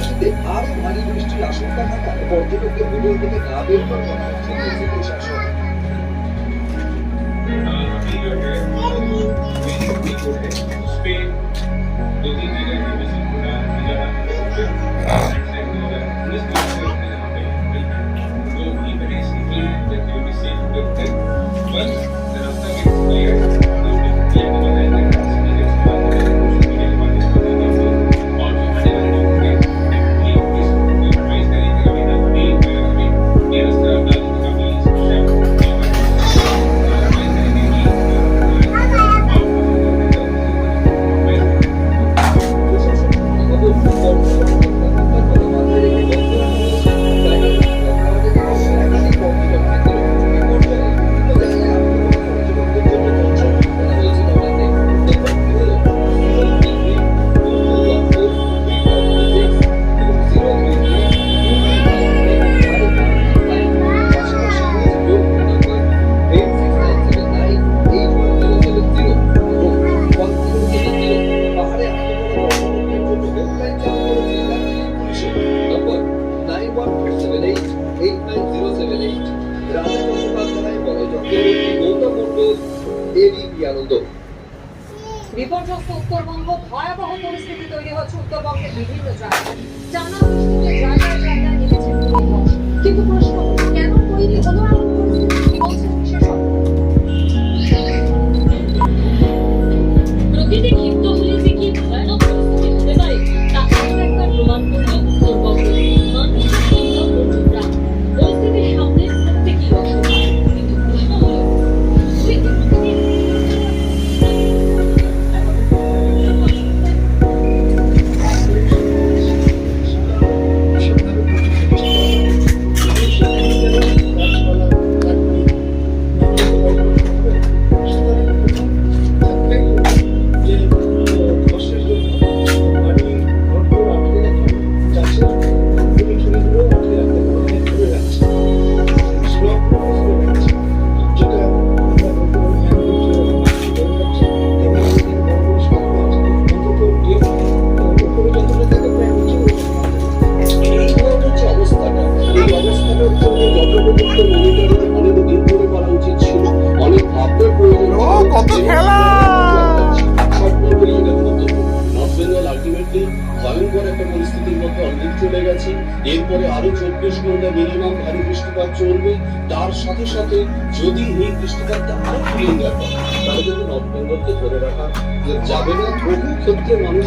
পরিস্থিতিতে আরো ভারী বৃষ্টির আশঙ্কা থাকায় পর্যটকদের হোটেল থেকে না বের করা হচ্ছে প্রশাসন। বিপর্যস্ত উত্তরবঙ্গ, ভয়াবহ পরিস্থিতি তৈরি হচ্ছে উত্তরবঙ্গের বিভিন্ন জায়গায়। টানা বৃষ্টিতে জায়গায় জায়গায় নেমেছে ভূমিধস। কিন্তু প্রশ্ন, কেন তৈরি হলো এমন পরিস্থিতি? কি বলছেন বিশেষজ্ঞ? প্রকৃতি ক্ষিপ্ত হলে যে কি ভয়ানক পরিস্থিতি হতে পারে তা একবার প্রমাণ করল উত্তরবঙ্গের পরিস্থিতির সামনে প্রত্যেকেই অসহায়। কিন্তু প্রশ্ন হলো, ভয়ঙ্কর একটা পরিস্থিতির মধ্যে অলরেডি চলে গেছে। এরপরে আরো 24 ঘন্টা মিনিমাম ভারী বৃষ্টিপাত চলবে। তার সাথে সাথে যদি এই বৃষ্টিপাতটা আরো ফিরিয়ে দেওয়া হয় তাহলে কিন্তু নর্থ বেঙ্গলকে ধরে রাখা যাবে না। বহু ক্ষেত্রে মানুষ